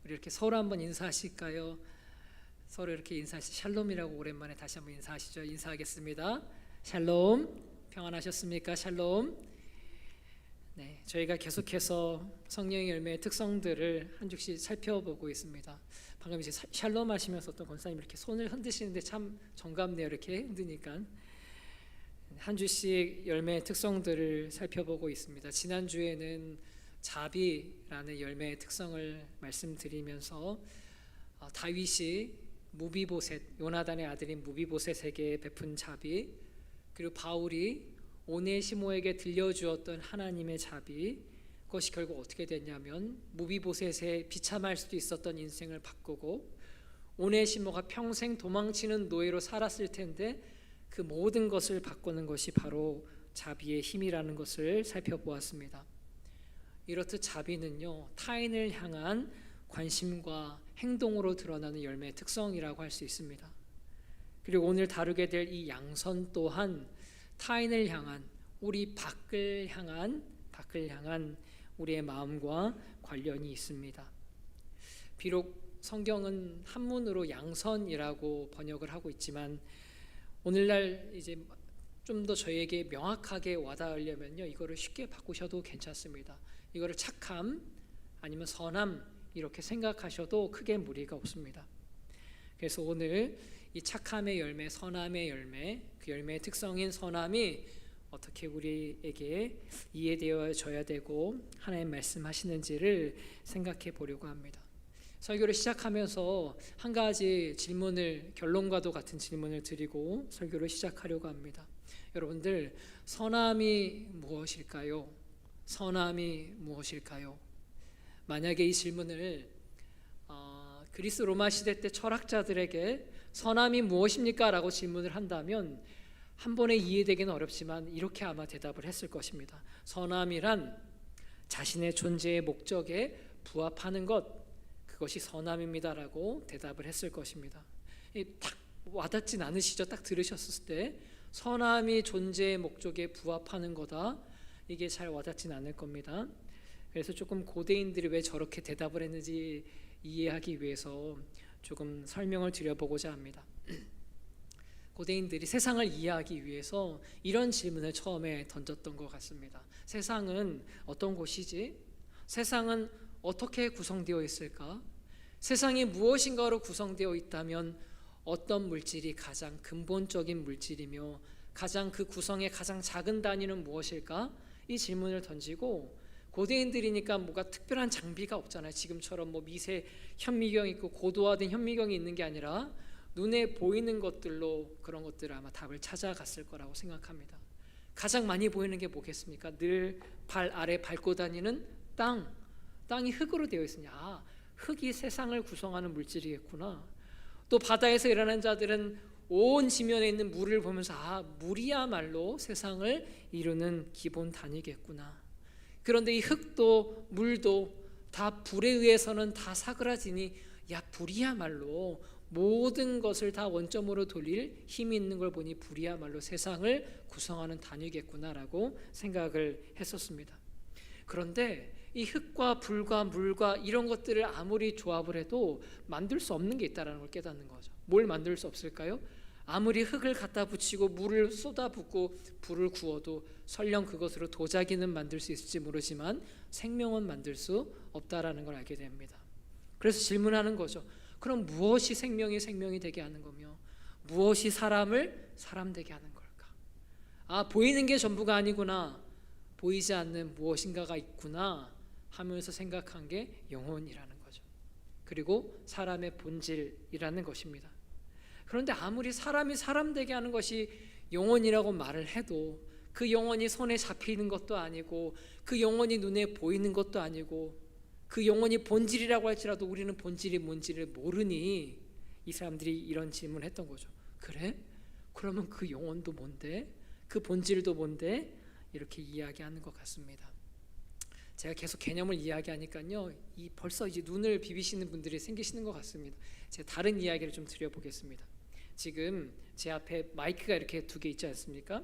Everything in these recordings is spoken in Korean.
우리 이렇게 서로 한번 인사하실까요? 서로 이렇게 샬롬이라고 오랜만에 다시 한번 인사하시죠. 인사하겠습니다. 샬롬. 평안하셨습니까? 샬롬. 네, 저희가 계속해서 성령의 열매의 특성들을 한 주씩 살펴보고 있습니다. 방금 이제 샬롬 하시면서 어떤 권사님 이렇게 손을 흔드시는데 참 정감네요. 이렇게 흔드니까 한 주씩 열매의 특성들을 살펴보고 있습니다. 지난주에는 자비라는 열매의 특성을 말씀드리면서 다윗이 무비보셋, 요나단의 아들인 무비보셋에게 베푼 자비, 그리고 바울이 오네시모에게 들려주었던 하나님의 자비, 그것이 결국 어떻게 됐냐면 무비보셋의 비참할 수도 있었던 인생을 바꾸고 오네시모가 평생 도망치는 노예로 살았을 텐데 그 모든 것을 바꾸는 것이 바로 자비의 힘이라는 것을 살펴보았습니다. 이렇듯 자비는요, 타인을 향한 관심과 행동으로 드러나는 열매의 특성이라고 할 수 있습니다. 그리고 오늘 다루게 될 이 양선 또한 타인을 향한, 우리 밖을 향한 우리의 마음과 관련이 있습니다. 비록 성경은 한문으로 양선이라고 번역을 하고 있지만 오늘날 이제 좀 더 저에게 명확하게 와닿으려면요, 이거를 쉽게 바꾸셔도 괜찮습니다. 이거를 착함 아니면 선함 이렇게 생각하셔도 크게 무리가 없습니다. 그래서 오늘 이 착함의 열매, 선함의 열매, 그 열매의 특성인 선함이 어떻게 우리에게 이해되어져야 되고 하나님 말씀하시는지를 생각해 보려고 합니다. 설교를 시작하면서 한 가지 질문을, 결론과도 같은 질문을 드리고 설교를 시작하려고 합니다. 여러분들, 선함이 무엇일까요? 선함이 무엇일까요? 만약에 이 질문을 그리스 로마 시대 때 철학자들에게 선함이 무엇입니까? 라고 질문을 한다면 한 번에 이해되기는 어렵지만 이렇게 아마 대답을 했을 것입니다. 선함이란 자신의 존재의 목적에 부합하는 것, 그것이 선함입니다 라고 대답을 했을 것입니다. 딱 와닿진 않으시죠? 딱 들으셨을 때 선함이 존재의 목적에 부합하는 거다, 이게 잘 와닿진 않을 겁니다. 그래서 조금 고대인들이 왜 저렇게 대답을 했는지 이해하기 위해서 조금 설명을 드려보고자 합니다. 고대인들이 세상을 이해하기 위해서 이런 질문을 처음에 던졌던 것 같습니다. 세상은 어떤 곳이지? 세상은 어떻게 구성되어 있을까? 세상이 무엇인가로 구성되어 있다면 어떤 물질이 가장 근본적인 물질이며 가장 그 구성의 가장 작은 단위는 무엇일까? 이 질문을 던지고, 고대인들이니까 뭐가 특별한 장비가 없잖아요. 지금처럼 뭐 미세 현미경 있고 고도화된 현미경이 있는 게 아니라 눈에 보이는 것들로 그런 것들을 아마 답을 찾아갔을 거라고 생각합니다. 가장 많이 보이는 게 뭐겠습니까? 늘 발 아래 밟고 다니는 땅이 흙으로 되어 있으냐, 흙이 세상을 구성하는 물질이겠구나. 또 바다에서 일하는 자들은 온 지면에 있는 물을 보면서 물이야말로 세상을 이루는 기본 단위겠구나. 그런데 이 흙도 물도 다 불에 의해서는 다 사그라지니 불이야말로 모든 것을 다 원점으로 돌릴 힘이 있는 걸 보니 불이야말로 세상을 구성하는 단위겠구나라고 생각을 했었습니다. 그런데 이 흙과 불과 물과 이런 것들을 아무리 조합을 해도 만들 수 없는 게 있다는 걸 깨닫는 거죠. 뭘 만들 수 없을까요? 아무리 흙을 갖다 붙이고 물을 쏟아붓고 불을 구워도 설령 그것으로 도자기는 만들 수 있을지 모르지만 생명은 만들 수 없다라는 걸 알게 됩니다. 그래서 질문하는 거죠. 그럼 무엇이 생명이 되게 하는 거며 무엇이 사람을 사람 되게 하는 걸까? 보이는 게 전부가 아니구나, 보이지 않는 무엇인가가 있구나 하면서 생각한 게 영혼이라는 거죠. 그리고 사람의 본질이라는 것입니다. 그런데 아무리 사람이 사람 되게 하는 것이 영혼이라고 말을 해도 그 영혼이 손에 잡히는 것도 아니고 그 영혼이 눈에 보이는 것도 아니고 그 영혼이 본질이라고 할지라도 우리는 본질이 뭔지를 모르니 이 사람들이 이런 질문을 했던 거죠. 그래? 그러면 그 영혼도 뭔데? 그 본질도 뭔데? 이렇게 이야기하는 것 같습니다. 제가 계속 개념을 이야기하니까요, 벌써 이제 눈을 비비시는 분들이 생기시는 것 같습니다. 제가 다른 이야기를 좀 드려보겠습니다. 지금 제 앞에 마이크가 이렇게 두 개 있지 않습니까?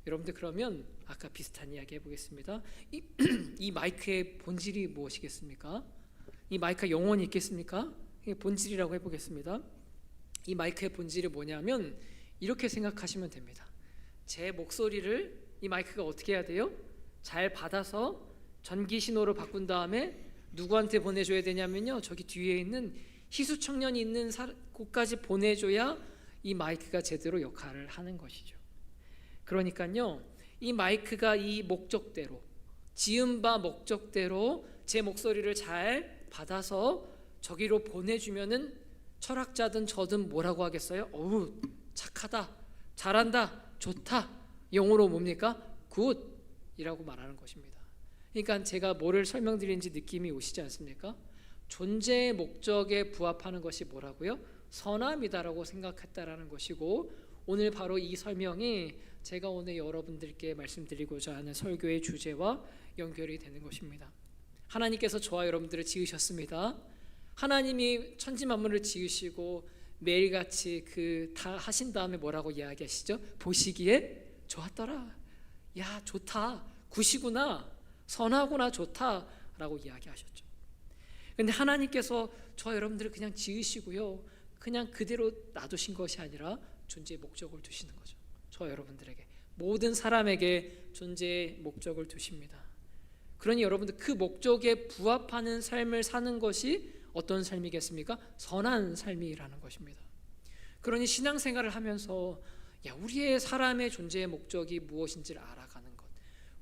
여러분들, 그러면 아까 비슷한 이야기 해보겠습니다. 이 마이크의 본질이 무엇이겠습니까? 이 마이크가 영원히 있겠습니까? 이게 본질이라고 해보겠습니다. 이 마이크의 본질이 뭐냐면 이렇게 생각하시면 됩니다. 제 목소리를 이 마이크가 어떻게 해야 돼요? 잘 받아서 전기 신호로 바꾼 다음에 누구한테 보내줘야 되냐면요, 저기 뒤에 있는 희수 청년이 있는 곳까지 보내줘야 이 마이크가 제대로 역할을 하는 것이죠. 그러니까요, 이 마이크가 이 목적대로, 지은 바 목적대로 제 목소리를 잘 받아서 저기로 보내주면은 철학자든 저든 뭐라고 하겠어요? 어우, 착하다, 잘한다, 좋다. 영어로 뭡니까? 굿이라고 말하는 것입니다. 그러니까 제가 뭐를 설명드리는지 느낌이 오시지 않습니까? 존재의 목적에 부합하는 것이 뭐라고요? 선함이다라고 생각했다라는 것이고, 오늘 바로 이 설명이 제가 오늘 여러분들께 말씀드리고자 하는 설교의 주제와 연결이 되는 것입니다. 하나님께서 저와 여러분들을 지으셨습니다. 하나님이 천지 만물을 지으시고 매일같이 다 하신 다음에 뭐라고 이야기하시죠? 보시기에 좋았더라. 야, 좋다, 굿이구나, 선하구나, 좋다라고 이야기하셨죠. 근데 하나님께서 저와 여러분들을 그냥 지으시고요, 그냥 그대로 놔두신 것이 아니라 존재의 목적을 두시는 거죠. 저와 여러분들에게, 모든 사람에게 존재의 목적을 두십니다. 그러니 여러분들 그 목적에 부합하는 삶을 사는 것이 어떤 삶이겠습니까? 선한 삶이라는 것입니다. 그러니 신앙생활을 하면서 우리의 사람의 존재의 목적이 무엇인지를 알아가는 것,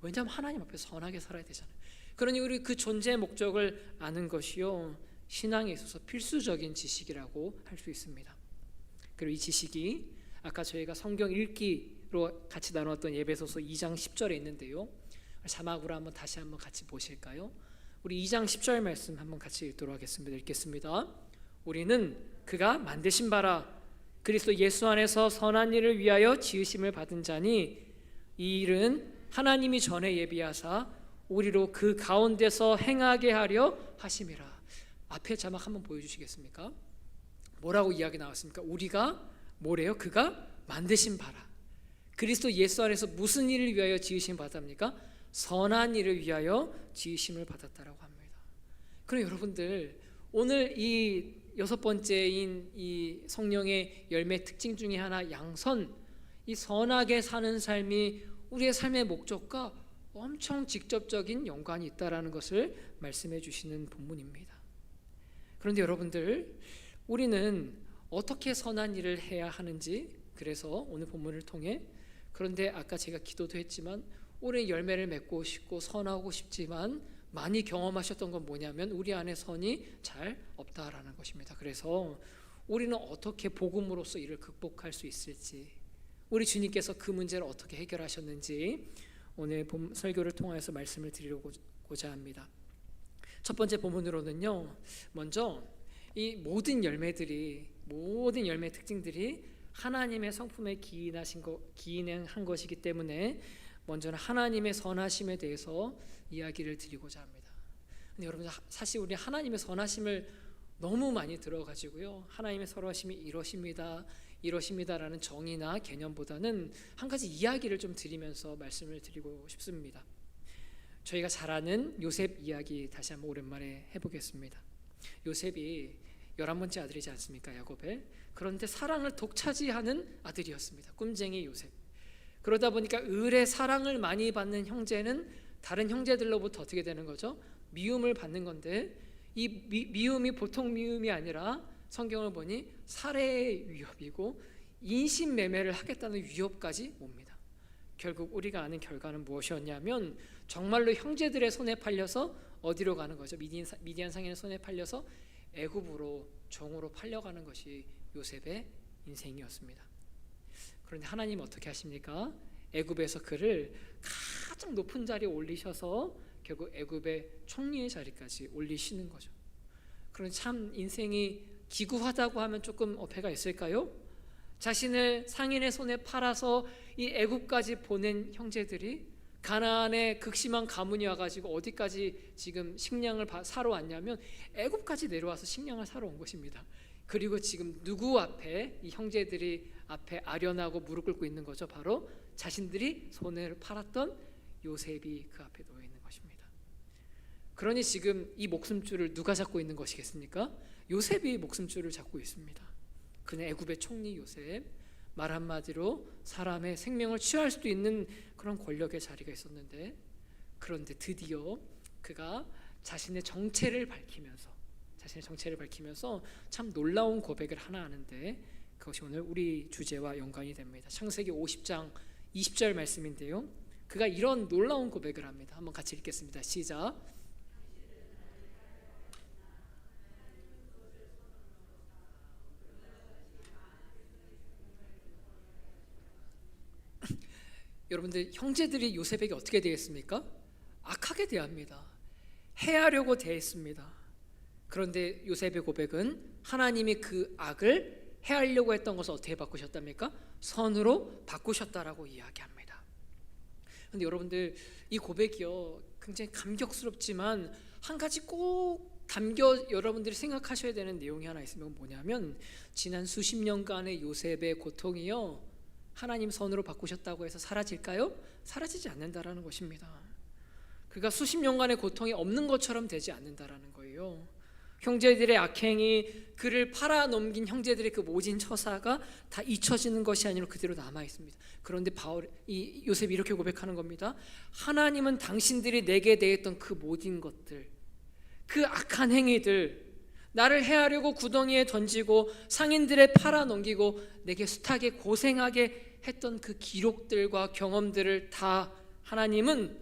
왜냐하면 하나님 앞에 선하게 살아야 되잖아요. 그러니 우리 그 존재의 목적을 아는 것이요, 신앙에 있어서 필수적인 지식이라고 할 수 있습니다. 그리고 이 지식이 아까 저희가 성경 읽기로 같이 나눴던 에베소서 2장 10절에 있는데요, 자막으로 한번 다시 한번 같이 보실까요? 우리 2장 10절 말씀 한번 같이 읽도록 하겠습니다. 읽겠습니다. 우리는 그가 만드신 바라 그리스도 예수 안에서 선한 일을 위하여 지으심을 받은 자니, 이 일은 하나님이 전에 예비하사 우리로 그 가운데서 행하게 하려 하심이라. 앞에 자막 한번 보여주시겠습니까? 뭐라고 이야기 나왔습니까? 우리가 뭐래요? 그가 만드신 바라. 그리스도 예수 안에서 무슨 일을 위하여 지으심 받았습니까? 선한 일을 위하여 지으심을 받았다라고 합니다. 그럼 여러분들, 오늘 이 6번째인 이 성령의 열매 특징 중에 하나, 양선, 이 선하게 사는 삶이 우리의 삶의 목적과 엄청 직접적인 연관이 있다라는 것을 말씀해 주시는 본문입니다. 그런데 여러분들, 우리는 어떻게 선한 일을 해야 하는지, 그래서 오늘 본문을 통해, 그런데 아까 제가 기도도 했지만 올해 열매를 맺고 싶고 선하고 싶지만 많이 경험하셨던 건 뭐냐면 우리 안에 선이 잘 없다라는 것입니다. 그래서 우리는 어떻게 복음으로써 이를 극복할 수 있을지, 우리 주님께서 그 문제를 어떻게 해결하셨는지 오늘 설교를 통해서 말씀을 드리고자 합니다. 첫 번째 본문으로는요, 먼저 이 모든 열매 특징들이 하나님의 성품에 기인한 것이기 때문에 먼저는 하나님의 선하심에 대해서 이야기를 드리고자 합니다. 근데 여러분, 사실 우리 하나님의 선하심을 너무 많이 들어가지고요, 하나님의 선하심이 이러십니다라는 정의나 개념보다는 한 가지 이야기를 좀 드리면서 말씀을 드리고 싶습니다. 저희가 잘 아는 요셉 이야기 다시 한번 오랜만에 해보겠습니다. 요셉이 11번째 아들이지 않습니까? 야곱의. 그런데 사랑을 독차지하는 아들이었습니다. 꿈쟁이 요셉. 그러다 보니까 을의 사랑을 많이 받는 형제는 다른 형제들로부터 어떻게 되는 거죠? 미움을 받는 건데, 이 미움이 보통 미움이 아니라 성경을 보니 살해의 위협이고 인신매매를 하겠다는 위협까지 옵니다. 결국 우리가 아는 결과는 무엇이었냐면 정말로 형제들의 손에 팔려서 어디로 가는 거죠? 미디안 상인의 손에 팔려서 애굽으로 종으로 팔려가는 것이 요셉의 인생이었습니다. 그런데 하나님 어떻게 하십니까? 애굽에서 그를 가장 높은 자리에 올리셔서 결국 애굽의 총리의 자리까지 올리시는 거죠. 그런데 참 인생이 기구하다고 하면 조금 어폐가 있을까요? 자신을 상인의 손에 팔아서 이 애굽까지 보낸 형제들이 가나안에 극심한 가뭄이 와가지고 어디까지 지금 식량을 사러 왔냐면 애굽까지 내려와서 식량을 사러 온 것입니다. 그리고 지금 누구 앞에, 이 형제들이 앞에 아련하고 무릎 꿇고 있는 거죠. 바로 자신들이 손을 팔았던 요셉이 그 앞에 놓여 있는 것입니다. 그러니 지금 이 목숨줄을 누가 잡고 있는 것이겠습니까? 요셉이 목숨줄을 잡고 있습니다. 그는 애굽의 총리 요셉, 말 한마디로 사람의 생명을 취할 수도 있는 그런 권력의 자리가 있었는데, 그런데 드디어 그가 자신의 정체를 밝히면서 참 놀라운 고백을 하나 하는데, 그것이 오늘 우리 주제와 연관이 됩니다. 창세기 50장 20절 말씀인데요, 그가 이런 놀라운 고백을 합니다. 한번 같이 읽겠습니다. 시작. 여러분들, 형제들이 요셉에게 어떻게 대했습니까? 악하게 대합니다. 해하려고 대했습니다. 그런데 요셉의 고백은 하나님이 그 악을 해하려고 했던 것을 어떻게 바꾸셨답니까? 선으로 바꾸셨다라고 이야기합니다. 그런데 여러분들, 이 고백이요 굉장히 감격스럽지만 한 가지 꼭 여러분들이 생각하셔야 되는 내용이 하나 있으면 뭐냐면, 지난 수십 년간의 요셉의 고통이요 하나님 선으로 바꾸셨다고 해서 사라질까요? 사라지지 않는다라는 것입니다. 그가 수십 년간의 고통이 없는 것처럼 되지 않는다라는 거예요. 형제들의 악행이, 그를 팔아넘긴 형제들의 그 모진 처사가 다 잊혀지는 것이 아니라 그대로 남아 있습니다. 그런데 요셉이 이렇게 고백하는 겁니다. 하나님은 당신들이 내게 대했던 그 모든 것들, 그 악한 행위들, 나를 해하려고 구덩이에 던지고 상인들의 팔아넘기고 내게 숱하게 고생하게 했던 그 기록들과 경험들을 다 하나님은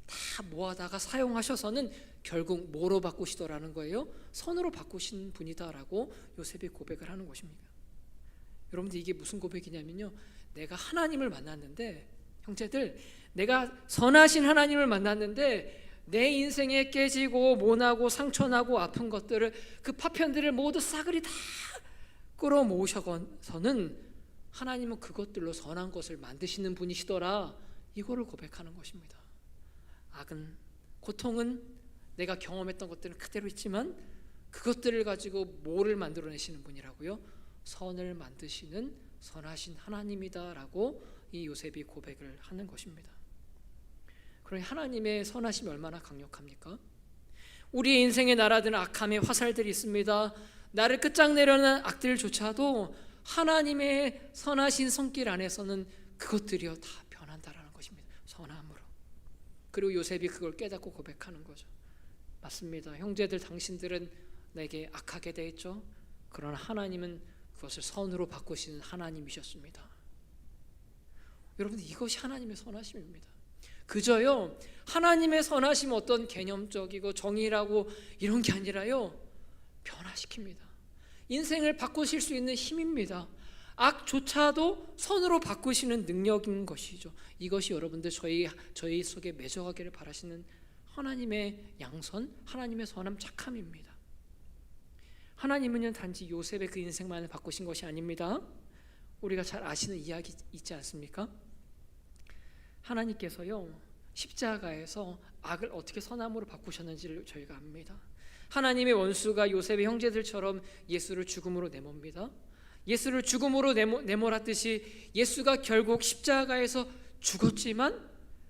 다 모아다가 사용하셔서는 결국 뭐로 바꾸시더라는 거예요? 선으로 바꾸신 분이다라고 요셉이 고백을 하는 것입니다. 여러분들, 이게 무슨 고백이냐면요, 내가 하나님을 만났는데, 형제들, 내가 선하신 하나님을 만났는데 내 인생에 깨지고 모나고 상처나고 아픈 것들을, 그 파편들을 모두 싸그리 다 끌어모으셔서는 하나님은 그것들로 선한 것을 만드시는 분이시더라, 이거를 고백하는 것입니다. 악은, 고통은, 내가 경험했던 것들은 그대로 있지만 그것들을 가지고 뭐를 만들어내시는 분이라고요? 선을 만드시는 선하신 하나님이다라고 이 요셉이 고백을 하는 것입니다. 그러니 하나님의 선하심이 얼마나 강력합니까? 우리의 인생에 날아드는 악함의 화살들이 있습니다. 나를 끝장내려는 악들조차도 하나님의 선하신 손길 안에서는 그것들이요 다 변한다라는 것입니다. 선함으로. 그리고 요셉이 그걸 깨닫고 고백하는 거죠. 맞습니다. 형제들, 당신들은 내게 악하게 대했죠. 그러나 하나님은 그것을 선으로 바꾸시는 하나님이셨습니다. 여러분, 이것이 하나님의 선하심입니다. 그저요 하나님의 선하심 어떤 개념적이고 정의라고 이런 게 아니라요, 변화시킵니다. 인생을 바꾸실 수 있는 힘입니다. 악조차도 선으로 바꾸시는 능력인 것이죠. 이것이 여러분들 저희 속에 맺어가기를 바라시는 하나님의 양선, 하나님의 선함, 착함입니다. 하나님은요 단지 요셉의 그 인생만을 바꾸신 것이 아닙니다. 우리가 잘 아시는 이야기 있지 않습니까? 하나님께서요 십자가에서 악을 어떻게 선함으로 바꾸셨는지를 저희가 압니다. 하나님의 원수가 요셉의 형제들처럼 예수를 죽음으로 내모입니다. 예수를 죽음으로 내몰았듯이 예수가 결국 십자가에서 죽었지만,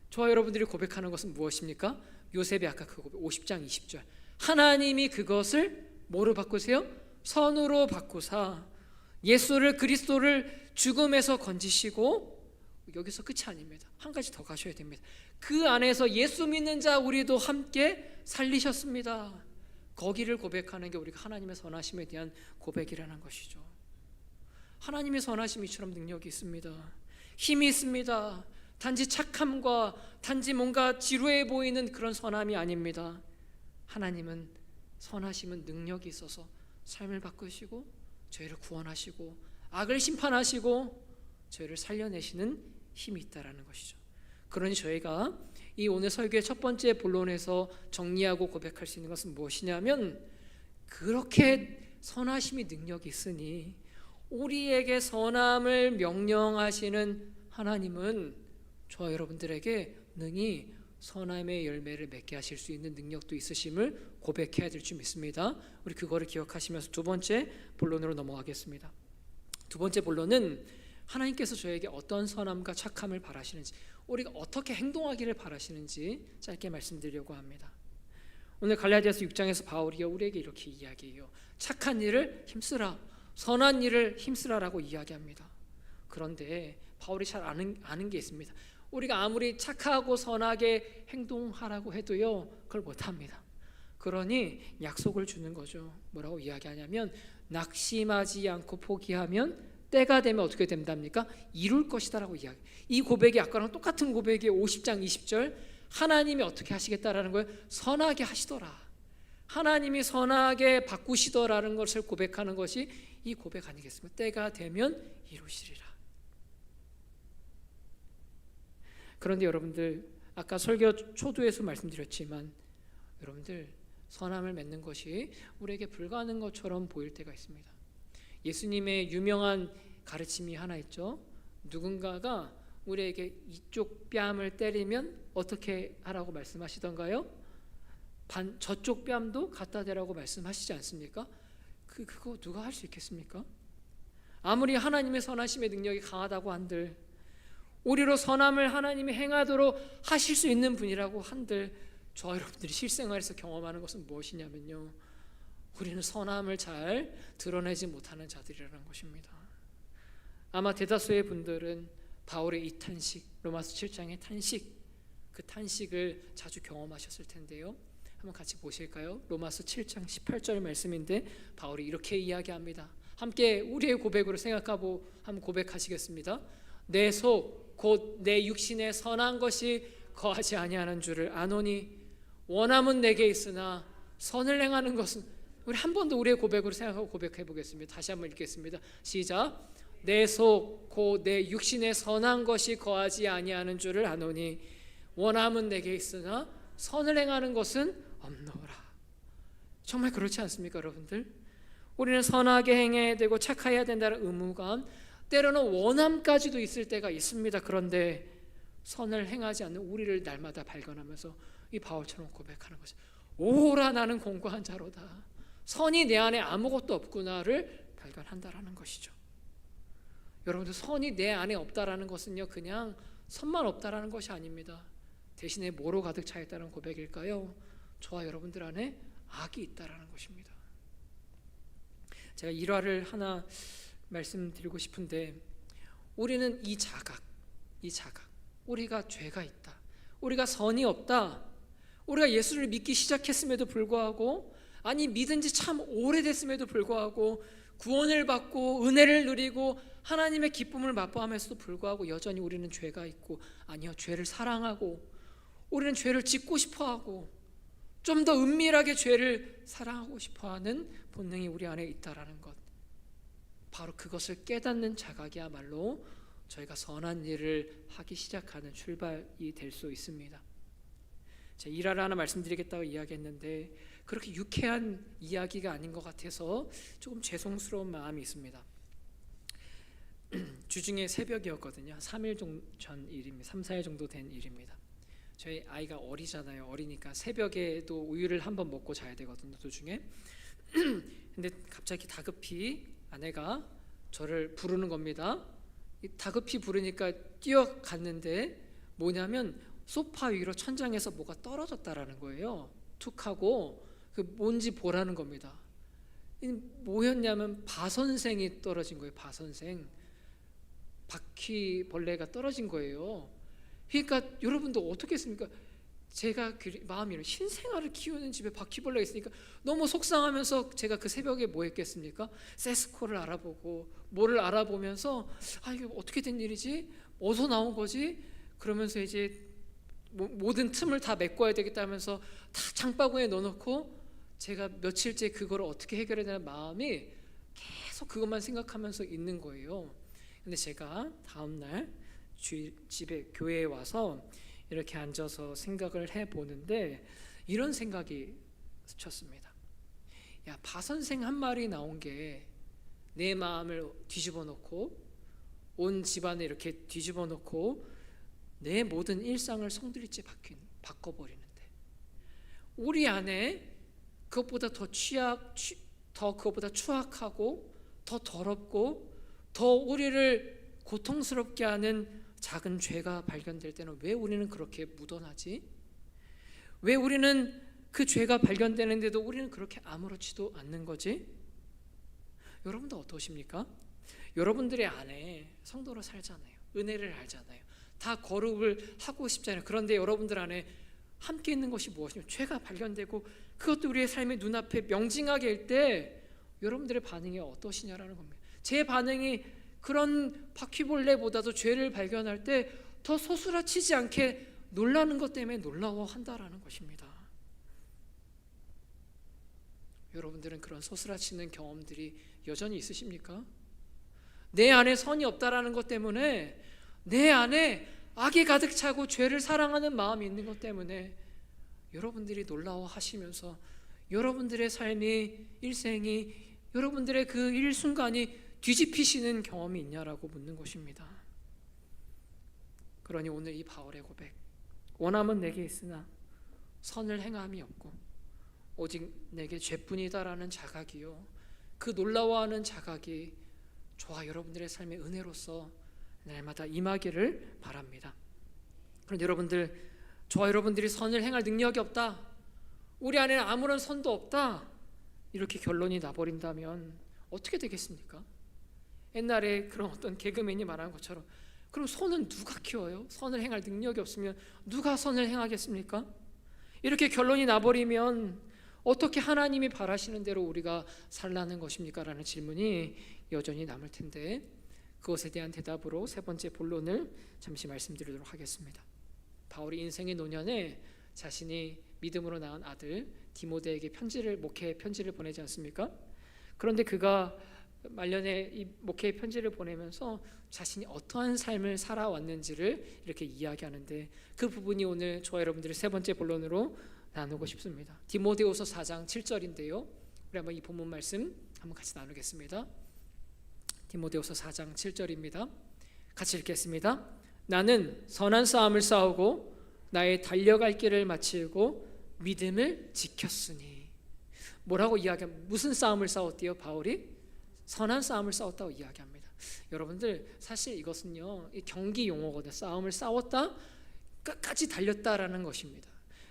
저와 여러분들이 고백하는 것은 무엇입니까? 요셉이 아까 그 고백 50장 20절, 하나님이 그것을 뭐로 바꾸세요? 선으로 바꾸사 예수를, 그리스도를 죽음에서 건지시고, 여기서 끝이 아닙니다. 한 가지 더 가셔야 됩니다. 그 안에서 예수 믿는 자 우리도 함께 살리셨습니다. 거기를 고백하는 게 우리가 하나님의 선하심에 대한 고백이라는 것이죠. 하나님의 선하심이 이처럼 능력이 있습니다. 힘이 있습니다. 단지 착함과 단지 뭔가 지루해 보이는 그런 선함이 아닙니다. 하나님은 선하심은 능력이 있어서 삶을 바꾸시고 죄를 구원하시고 악을 심판하시고 죄를 살려내시는 힘이 있다라는 것이죠. 그러니 저희가 이 오늘 설교의 첫 번째 본론에서 정리하고 고백할 수 있는 것은 무엇이냐면, 그렇게 선하심이 능력이 있으니 우리에게 선함을 명령하시는 하나님은 저와 여러분들에게 능히 선함의 열매를 맺게 하실 수 있는 능력도 있으심을 고백해야 될 줄 믿습니다. 우리 그거를 기억하시면서 두 번째 본론으로 넘어가겠습니다. 두 번째 본론은 하나님께서 저에게 어떤 선함과 착함을 바라시는지, 우리가 어떻게 행동하기를 바라시는지 짧게 말씀드리려고 합니다. 오늘 갈라디아서 6장에서 바울이 우리에게 이렇게 이야기해요. 착한 일을 힘쓰라, 선한 일을 힘쓰라라고 이야기합니다. 그런데 바울이 잘 아는 게 있습니다. 우리가 아무리 착하고 선하게 행동하라고 해도요, 그걸 못합니다. 그러니 약속을 주는 거죠. 뭐라고 이야기하냐면 낙심하지 않고 포기하면 때가 되면 어떻게 된답니까? 이룰 것이다라고 이야기. 이 고백이 아까랑 똑같은 고백이 50장 20절 하나님이 어떻게 하시겠다라는 거예요? 선하게 하시더라. 하나님이 선하게 바꾸시더라는 것을 고백하는 것이 이 고백 아니겠습니까? 때가 되면 이루시리라. 그런데 여러분들, 아까 설교 초두에서 말씀드렸지만 여러분들, 선함을 맺는 것이 우리에게 불가능한 것처럼 보일 때가 있습니다. 예수님의 유명한 가르침이 하나 있죠. 누군가가 우리에게 이쪽 뺨을 때리면 어떻게 하라고 말씀하시던가요? 저쪽 뺨도 갖다 대라고 말씀하시지 않습니까? 그거 누가 할 수 있겠습니까? 아무리 하나님의 선하심의 능력이 강하다고 한들, 우리로 선함을 하나님이 행하도록 하실 수 있는 분이라고 한들, 저와 여러분들이 실생활에서 경험하는 것은 무엇이냐면요, 우리는 선함을 잘 드러내지 못하는 자들이라는 것입니다. 아마 대다수의 분들은 바울의 이 탄식, 로마서 7장의 탄식, 그 탄식을 자주 경험하셨을 텐데요. 한번 같이 보실까요? 로마서 7장 18절 말씀인데 바울이 이렇게 이야기합니다. 함께 우리의 고백으로 생각하고 한번 고백하시겠습니다. 내 속 곧 내 육신에 선한 것이 거하지 아니하는 줄을 아노니 원함은 내게 있으나 선을 행하는 것은, 우리 한 번 더 우리의 고백으로 생각하고 고백해 보겠습니다. 다시 한번 읽겠습니다. 시작. 내 속 곧 내 육신에 선한 것이 거하지 아니하는 줄을 아노니 원함은 내게 있으나 선을 행하는 것은 없노라. 정말 그렇지 않습니까, 여러분들? 우리는 선하게 행해야 되고 착해야 된다는 의무감, 때로는 원함까지도 있을 때가 있습니다. 그런데 선을 행하지 않는 우리를 날마다 발견하면서 이 바울처럼 고백하는 것이, 오라 나는 공고한 자로다, 선이 내 안에 아무것도 없구나를 발견한다라는 것이죠. 여러분들, 선이 내 안에 없다라는 것은요, 그냥 선만 없다라는 것이 아닙니다. 대신에 뭐로 가득 차 있다는 고백일까요? 저와 여러분들 안에 악이 있다라는 것입니다. 제가 일화를 하나 말씀드리고 싶은데, 우리는 이 자각, 우리가 죄가 있다, 우리가 선이 없다, 우리가 예수를 믿기 시작했음에도 불구하고, 아니 믿은 지 참 오래됐음에도 불구하고, 구원을 받고 은혜를 누리고 하나님의 기쁨을 맛보면서도 불구하고 여전히 우리는 죄가 있고, 아니요, 죄를 사랑하고 우리는 죄를 짓고 싶어하고 좀 더 은밀하게 죄를 사랑하고 싶어하는 본능이 우리 안에 있다라는 것, 바로 그것을 깨닫는 자각이야말로 저희가 선한 일을 하기 시작하는 출발이 될 수 있습니다. 제가 일화를 하나 말씀드리겠다고 이야기했는데 그렇게 유쾌한 이야기가 아닌 것 같아서 조금 죄송스러운 마음이 있습니다. 주중에 새벽이었거든요. 3일 전 일입니다. 3, 4일 정도 된 일입니다. 저희 아이가 어리잖아요. 어리니까 새벽에도 우유를 한번 먹고 자야 되거든요, 도중에. 근데 갑자기 다급히 아내가 저를 부르는 겁니다. 다급히 부르니까 뛰어갔는데 뭐냐면 소파 위로 천장에서 뭐가 떨어졌다라는 거예요. 툭 하고 그 뭔지 보라는 겁니다. 뭐였냐면 바선생이 떨어진 거예요. 바선생, 바퀴벌레가 떨어진 거예요. 그러니까 여러분도 어떻게 했습니까? 제가 마음이 이런 신생아를 키우는 집에 바퀴벌레가 있으니까 너무 속상하면서 제가 그 새벽에 뭐 했겠습니까? 세스코를 알아보고 뭐를 알아보면서 이게 어떻게 된 일이지? 어디서 나온 거지? 그러면서 이제 모든 틈을 다 메꿔야 되겠다 하면서 다 장바구니에 넣어놓고 제가 며칠째 그걸 어떻게 해결해야 되는 마음이 계속 그것만 생각하면서 있는 거예요. 근데 제가 다음날 집에 교회에 와서 이렇게 앉아서 생각을 해보는데 이런 생각이 스쳤습니다. 야, 바선생 한 마리 나온 게 내 마음을 뒤집어 놓고 온 집안에 이렇게 뒤집어 놓고 내 모든 일상을 송두리째 바꿔버리는데, 우리 안에 그것보다 더 그것보다 추악하고 더 더럽고 더 우리를 고통스럽게 하는 작은 죄가 발견될 때는 왜 우리는 그렇게 묻어나지? 왜 우리는 그 죄가 발견되는데도 우리는 그렇게 아무렇지도 않는 거지? 여러분도 어떠십니까? 여러분들의 안에 성도로 살잖아요. 은혜를 알잖아요. 다 거룩을 하고 싶잖아요. 그런데 여러분들 안에 함께 있는 것이 무엇이냐면 죄가 발견되고 그것도 우리의 삶의 눈앞에 명징하게 일 때 여러분들의 반응이 어떠시냐라는 겁니다. 제 반응이 그런 바퀴벌레보다도 죄를 발견할 때 더 소스라치지 않게 놀라는 것 때문에 놀라워한다라는 것입니다. 여러분들은 그런 소스라치는 경험들이 여전히 있으십니까? 내 안에 선이 없다라는 것 때문에, 내 안에 악이 가득 차고 죄를 사랑하는 마음이 있는 것 때문에 여러분들이 놀라워하시면서 여러분들의 삶이, 일생이, 여러분들의 그 일순간이 뒤집히시는 경험이 있냐라고 묻는 것입니다. 그러니 오늘 이 바울의 고백, 원함은 내게 있으나 선을 행함이 없고 오직 내게 죄뿐이다라는 자각이요, 그 놀라워하는 자각이 저와 여러분들의 삶의 은혜로서 날마다 임하기를 바랍니다. 그런데 여러분들, 저와 여러분들이 선을 행할 능력이 없다, 우리 안에는 아무런 선도 없다, 이렇게 결론이 나버린다면 어떻게 되겠습니까? 옛날에 그런 어떤 개그맨이 말한 것처럼 그럼 선은 누가 키워요? 선을 행할 능력이 없으면 누가 선을 행하겠습니까? 이렇게 결론이 나버리면 어떻게 하나님이 바라시는 대로 우리가 살라는 것입니까? 라는 질문이 여전히 남을 텐데, 그것에 대한 대답으로 세 번째 본론을 잠시 말씀드리도록 하겠습니다. 바울이 인생의 노년에 자신이 믿음으로 낳은 아들 디모데에게 목회 편지를 보내지 않습니까? 그런데 그가 말년에 이 목회 편지를 보내면서 자신이 어떠한 삶을 살아왔는지를 이렇게 이야기하는데, 그 부분이 오늘 저와 여러분들의 세 번째 본론으로 나누고 싶습니다. 디모데후서 4장 7절인데요. 우리 한번 이 본문 말씀 한번 같이 나누겠습니다. 디모데후서 4장 7절입니다. 같이 읽겠습니다. 나는 선한 싸움을 싸우고 나의 달려갈 길을 마치고 믿음을 지켰으니. 뭐라고 이야기합니까? 무슨 싸움을 싸웠대요? 바울이 선한 싸움을 싸웠다고 이야기합니다. 여러분들, 사실 이것은요, 경기 용어거든요. 싸움을 싸웠다, 끝까지 달렸다라는 것입니다.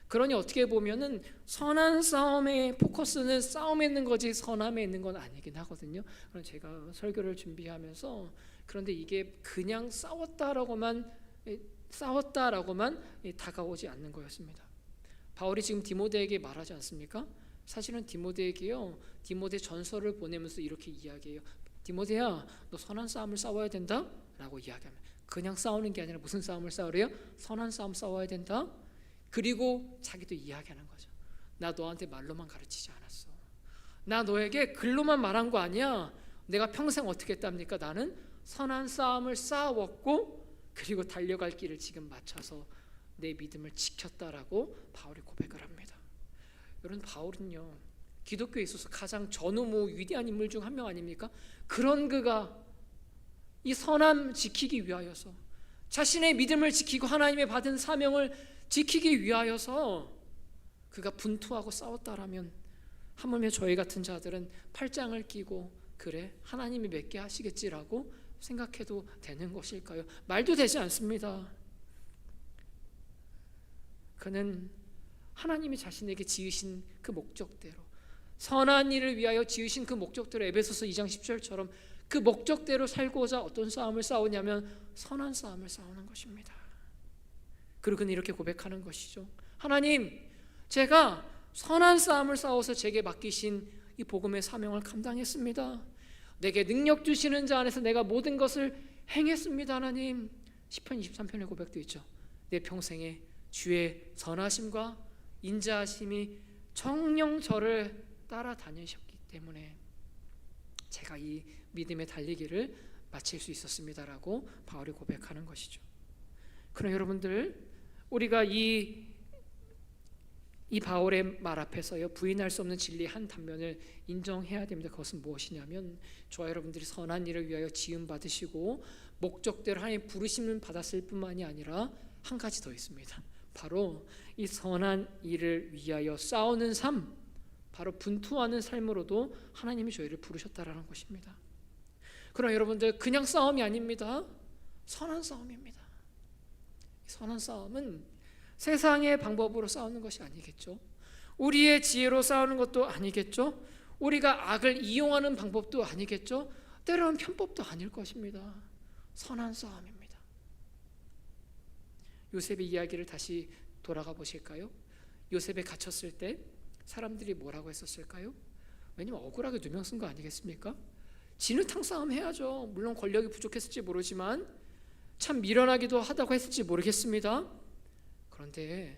그러니 어떻게 보면은 선한 싸움의 포커스는 싸움에 있는 거지 선함에 있는 건 아니긴 하거든요. 그럼 제가 설교를 준비하면서, 그런데 이게 그냥 싸웠다라고만 다가오지 않는 거였습니다. 바울이 지금 디모데에게 말하지 않습니까? 사실은 디모데에게요, 디모데 전서를 보내면서 이렇게 이야기해요. 디모데야, 너 선한 싸움을 싸워야 된다 라고 이야기합니다. 그냥 싸우는 게 아니라 무슨 싸움을 싸우래요? 선한 싸움 싸워야 된다. 그리고 자기도 이야기하는 거죠. 나 너한테 말로만 가르치지 않았어. 나 너에게 글로만 말한 거 아니야. 내가 평생 어떻게 했답니까? 나는 선한 싸움을 싸웠고 그리고 달려갈 길을 지금 맞춰서 내 믿음을 지켰다라고 바울이 고백을 합니다. 여러분, 바울은요, 기독교에 있어서 가장 전후무 위대한 인물 중 한 명 아닙니까? 그런 그가 이 선함 지키기 위하여서, 자신의 믿음을 지키고 하나님의 받은 사명을 지키기 위하여서 그가 분투하고 싸웠다라면, 하물며 저희 같은 자들은 팔짱을 끼고 그래 하나님이 맺게 하시겠지라고 생각해도 되는 것일까요? 말도 되지 않습니다. 그는 하나님이 자신에게 지으신 그 목적대로, 선한 일을 위하여 지으신 그 목적대로, 에베소서 2장 10절처럼 그 목적대로 살고자 어떤 싸움을 싸우냐면 선한 싸움을 싸우는 것입니다. 그리고 그는 이렇게 고백하는 것이죠. 하나님, 제가 선한 싸움을 싸워서 제게 맡기신 이 복음의 사명을 감당했습니다. 내게 능력 주시는 자 안에서 내가 모든 것을 행했습니다. 하나님, 시편 23편의 고백도 있죠. 내 평생에 주의 선하심과 인자하심이 정녕 저를 따라다니셨기 때문에 제가 이 믿음의 달리기를 마칠 수 있었습니다라고 바울이 고백하는 것이죠. 그럼 여러분들, 우리가 이 바울의 말 앞에서요, 부인할 수 없는 진리의 한 단면을 인정해야 됩니다. 그것은 무엇이냐면, 저와 여러분들이 선한 일을 위하여 지음 받으시고 목적대로 하나님 부르심을 받았을 뿐만이 아니라 한 가지 더 있습니다. 바로 이 선한 일을 위하여 싸우는 삶, 바로 분투하는 삶으로도 하나님이 저희를 부르셨다라는 것입니다. 그럼 여러분들, 그냥 싸움이 아닙니다. 선한 싸움입니다. 선한 싸움은 세상의 방법으로 싸우는 것이 아니겠죠. 우리의 지혜로 싸우는 것도 아니겠죠? 우리가 악을 이용하는 방법도 아니겠죠? 때로는 편법도 아닐 것입니다. 선한 싸움입니다. 요셉의 이야기를 다시 돌아가 보실까요? 요셉에 갇혔을 때 사람들이 뭐라고 했었을까요? 왜냐면 억울하게 누명 쓴 거 아니겠습니까? 진흙탕 싸움 해야죠. 물론 권력이 부족했을지 모르지만 참 미련하기도 하다고 했을지 모르겠습니다. 그런데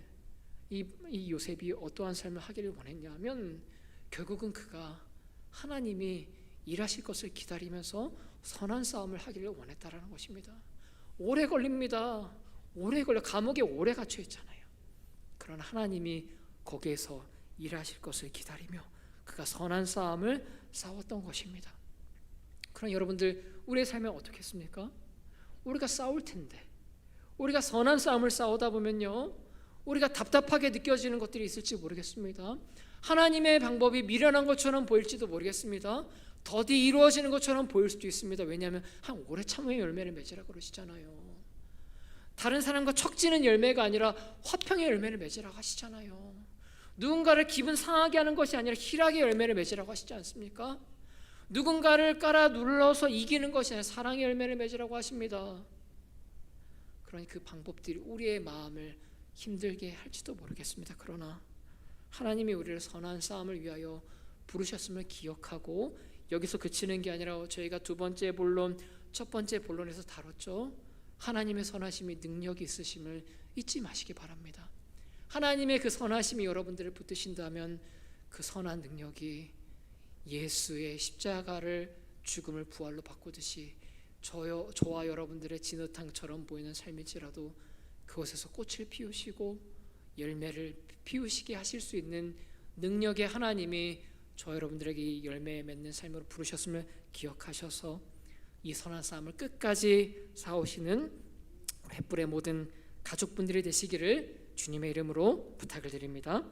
이 요셉이 어떠한 삶을 하기를 원했냐면 결국은 그가 하나님이 일하실 것을 기다리면서 선한 싸움을 하기를 원했다라는 것입니다. 오래 걸립니다. 오래 걸려. 감옥에 오래 갇혀 있잖아요. 그러나 하나님이 거기에서 일하실 것을 기다리며 그가 선한 싸움을 싸웠던 것입니다. 그럼 여러분들 우리의 삶에 어떻겠습니까? 우리가 싸울 텐데 우리가 선한 싸움을 싸우다 보면요 우리가 답답하게 느껴지는 것들이 있을지 모르겠습니다. 하나님의 방법이 미련한 것처럼 보일지도 모르겠습니다. 더디 이루어지는 것처럼 보일 수도 있습니다. 왜냐하면 한 오래 참으면 열매를 맺으라 그러시잖아요. 다른 사람과 척지는 열매가 아니라 화평의 열매를 맺으라고 하시잖아요. 누군가를 기분 상하게 하는 것이 아니라 희락의 열매를 맺으라고 하시지 않습니까? 누군가를 깔아 눌러서 이기는 것이 아니라 사랑의 열매를 맺으라고 하십니다. 그러니 그 방법들이 우리의 마음을 힘들게 할지도 모르겠습니다. 그러나 하나님이 우리를 선한 싸움을 위하여 부르셨음을 기억하고 여기서 그치는 게 아니라 저희가 두 번째 본론, 첫 번째 본론에서 다뤘죠. 하나님의 선하심이 능력이 있으심을 잊지 마시기 바랍니다. 하나님의 그 선하심이 여러분들을 붙드신다면 그 선한 능력이 예수의 십자가를 죽음을 부활로 바꾸듯이 저와 여러분들의 진흙탕처럼 보이는 삶일지라도 그곳에서 꽃을 피우시고 열매를 피우시게 하실 수 있는 능력의 하나님이 저 여러분들에게 이 열매 맺는 삶으로 부르셨음을 기억하셔서 이 선한 싸움을 끝까지 싸우시는 횃불의 모든 가족분들이 되시기를 주님의 이름으로 부탁을 드립니다.